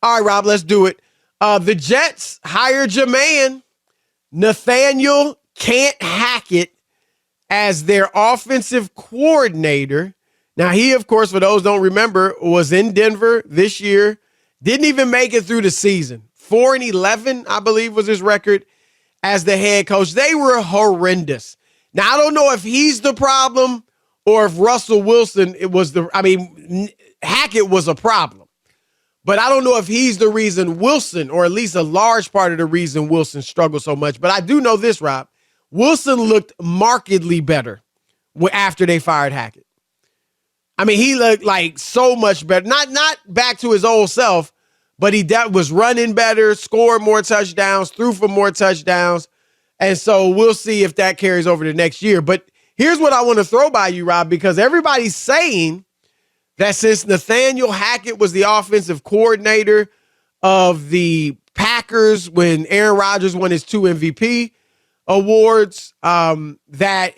All right, Rob, let's do it. The Jets hired your man, Nathaniel Hackett, as their offensive coordinator. Now, he, of course, for those who don't remember, was in Denver this year. Didn't even make it through the season. 4-11, I believe, was his record as the head coach. They were horrendous. Now, I don't know if he's the problem or if Russell Wilson Hackett was a problem. But I don't know if he's the reason Wilson, or at least a large part of the reason Wilson struggled so much. But I do know this, Rob. Wilson looked markedly better after they fired Hackett. I mean, he looked like so much better. Not back to his old self, but he was running better, scored more touchdowns, threw for more touchdowns. And so we'll see if that carries over to next year. But here's what I want to throw by you, Rob, because everybody's saying that since Nathaniel Hackett was the offensive coordinator of the Packers when Aaron Rodgers won his 2 MVP awards, that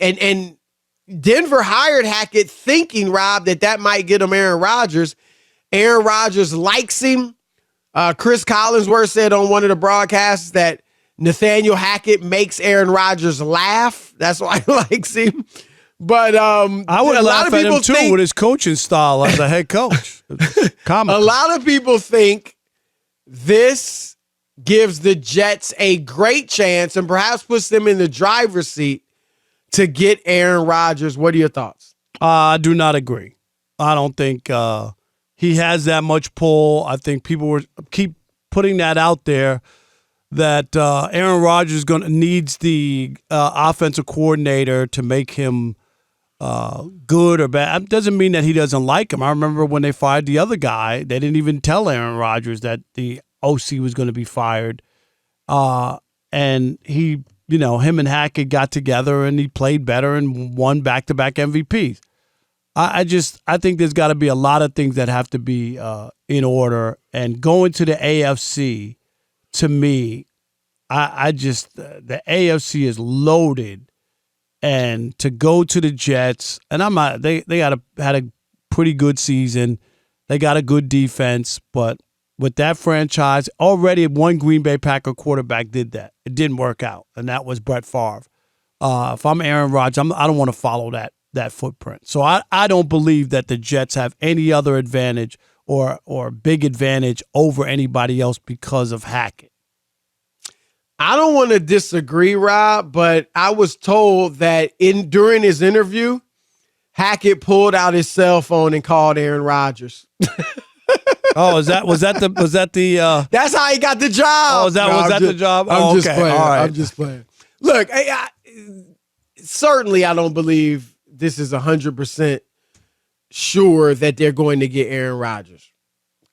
Denver hired Hackett thinking, Rob, that might get him Aaron Rodgers. Aaron Rodgers likes him. Chris Collinsworth said on one of the broadcasts that Nathaniel Hackett makes Aaron Rodgers laugh. That's why he likes him. But I would laugh at him too with his coaching style as a head coach. A lot of people think this gives the Jets a great chance and perhaps puts them in the driver's seat to get Aaron Rodgers. What are your thoughts? I do not agree. I don't think he has that much pull. I think people keep putting that out there that Aaron Rodgers needs the offensive coordinator to make him good or bad. It doesn't mean that he doesn't like him. I remember when they fired the other guy, they didn't even tell Aaron Rodgers that the OC was going to be fired. And he, him and Hackett got together and he played better and won back-to-back MVPs. I think there's got to be a lot of things that have to be in order. And going to the AFC, to me, the AFC is loaded. And to go to the Jets, and they had a pretty good season. They got a good defense, but with that franchise, already one Green Bay Packer quarterback did that. It didn't work out, and that was Brett Favre. If I'm Aaron Rodgers, I don't want to follow that footprint. So I don't believe that the Jets have any other advantage or big advantage over anybody else because of Hackett. I don't want to disagree, Rob, but I was told that during his interview, Hackett pulled out his cell phone and called Aaron Rodgers. Oh, was that the? That's how he got the job. Oh, was that the job? I'm just playing. All right. I'm just playing. Look, certainly I don't believe this is 100% sure that they're going to get Aaron Rodgers.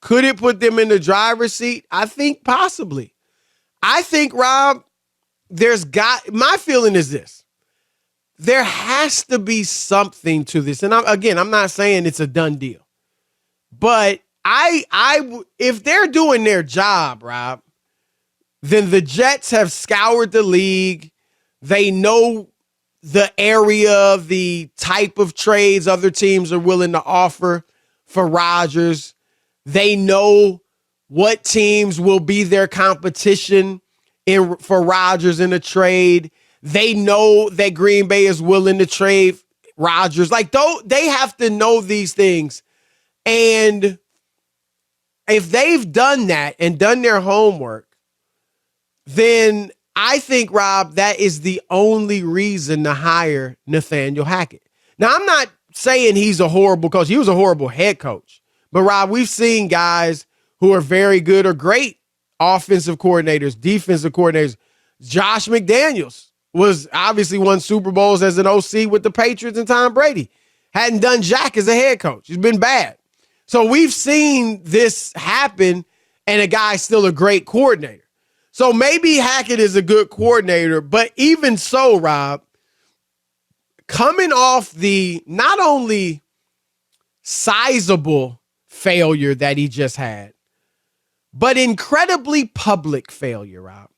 Could it put them in the driver's seat? I think possibly. I think, Rob, my feeling is this. There has to be something to this. And I'm not saying it's a done deal. But if they're doing their job, Rob, then the Jets have scoured the league. They know the area, the type of trades other teams are willing to offer for Rodgers. They know what teams will be their competition for Rodgers in a trade. They know that Green Bay is willing to trade Rodgers. They have to know these things. And if they've done that and done their homework, then I think, Rob, that is the only reason to hire Nathaniel Hackett. Now, I'm not saying he's a horrible coach. He was a horrible head coach. But, Rob, we've seen guys who are very good or great offensive coordinators, defensive coordinators. Josh McDaniels was obviously won Super Bowls as an OC with the Patriots and Tom Brady. Hadn't done jack as a head coach. He's been bad. So we've seen this happen, and a guy's still a great coordinator. So maybe Hackett is a good coordinator, but even so, Rob, coming off the not only sizable failure that he just had, but incredibly public failure, Rob.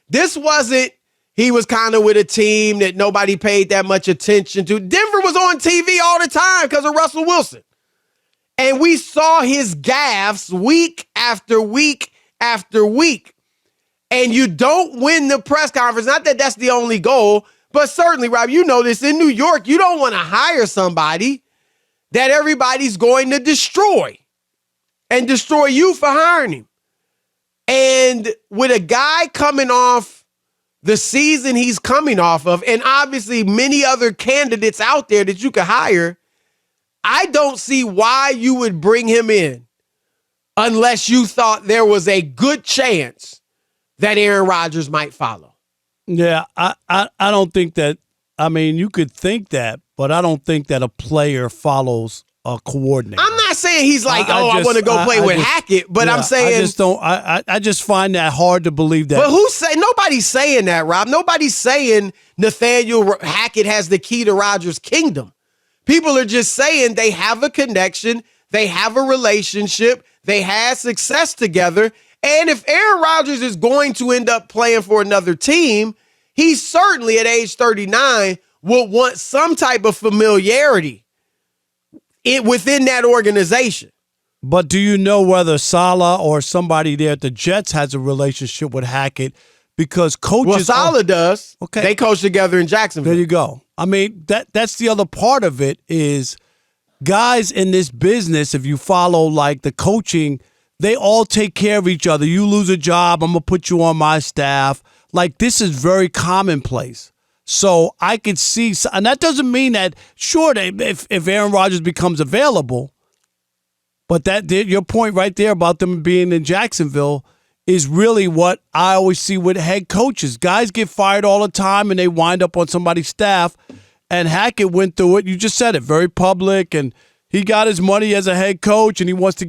This wasn't, he was kind of with a team that nobody paid that much attention to. Denver was on TV all the time because of Russell Wilson. And we saw his gaffes week after week after week, and you don't win the press conference, not that that's the only goal, but certainly, Rob, you know this, in New York, you don't want to hire somebody that everybody's going to destroy and destroy you for hiring him. And with a guy coming off the season he's coming off of, and obviously many other candidates out there that you could hire, I don't see why you would bring him in unless you thought there was a good chance that Aaron Rodgers might follow. Yeah, I don't think that. I mean, you could think that, but I don't think that a player follows a coordinator. I'm not saying he's like, I want to go play with Hackett, but yeah, I'm saying I just don't. I just find that hard to believe that. But nobody's saying that, Rob. Nobody's saying Nathaniel Hackett has the key to Rodgers' kingdom. People are just saying they have a connection, they have a relationship, they had success together. And if Aaron Rodgers is going to end up playing for another team, he certainly at age 39 will want some type of familiarity within that organization. But do you know whether Saleh or somebody there at the Jets has a relationship with Hackett? Because coaches. Well, Saleh does. Okay. They coach together in Jacksonville. There you go. I mean, that's the other part of it is guys in this business, if you follow like the coaching, they all take care of each other. You lose a job, I'm going to put you on my staff. Like, this is very commonplace. So I could see, and that doesn't mean that, sure, if Aaron Rodgers becomes available, but your point right there about them being in Jacksonville is really what I always see with head coaches. Guys get fired all the time and they wind up on somebody's staff. And Hackett went through it. You just said it, very public, and he got his money as a head coach, and he wants to,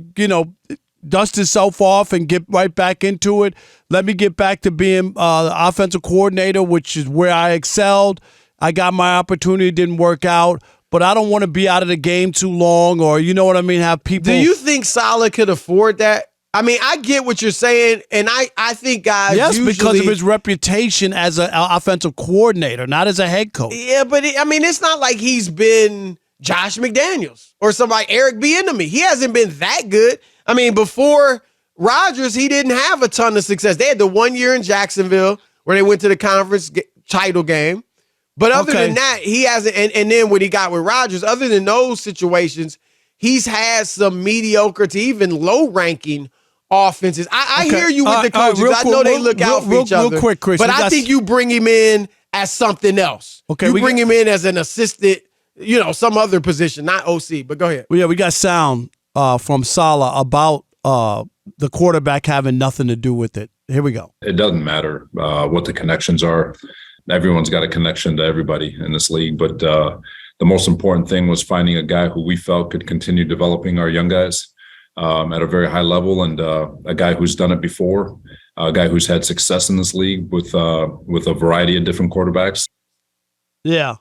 dust himself off and get right back into it. Let me get back to being the offensive coordinator, which is where I excelled. I got my opportunity, it didn't work out, but I don't want to be out of the game too long, or you know what I mean, have people. Do you think Saleh could afford that? I mean, I get what you're saying, and I think guys usually, because of his reputation as an offensive coordinator, not as a head coach. Yeah, but it's not like he's been Josh McDaniels or somebody, Eric Bieniemy. He hasn't been that good. I mean, before Rodgers, he didn't have a ton of success. They had the 1 year in Jacksonville where they went to the conference title game. But other than that, he hasn't. And then when he got with Rodgers, other than those situations, he's had some mediocre to even low-ranking offenses. I hear you with the coaches. I know they look out for each other. Real quick, Chris. But I think you bring him in as something else. Okay, you bring him in as an assistant, some other position, not OC. But go ahead. Well, yeah, we got sound from Saleh about the quarterback having nothing to do with it. Here we go. It doesn't matter what the connections are. Everyone's got a connection to everybody in this league. But the most important thing was finding a guy who we felt could continue developing our young guys at a very high level, and a guy who's done it before, a guy who's had success in this league with a variety of different quarterbacks. Yeah.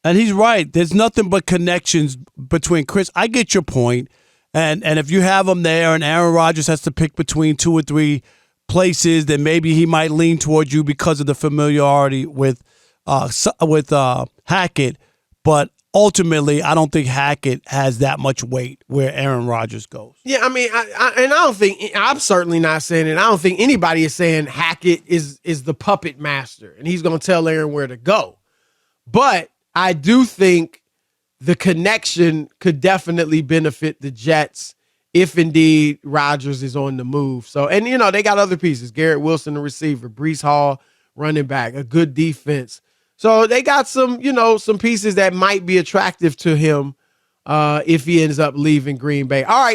And he's right. There's nothing but connections between Chris. I get your point. And if you have him there and Aaron Rodgers has to pick between 2 or 3 places, then maybe he might lean towards you because of the familiarity with Hackett. But ultimately, I don't think Hackett has that much weight where Aaron Rodgers goes. Yeah, I mean, I don't think, I'm certainly not saying it. I don't think anybody is saying Hackett is the puppet master and he's going to tell Aaron where to go. But I do think the connection could definitely benefit the Jets if indeed Rodgers is on the move. So, and they got other pieces. Garrett Wilson, the receiver, Breece Hall, running back, a good defense. So they got some pieces that might be attractive to him if he ends up leaving Green Bay. All right.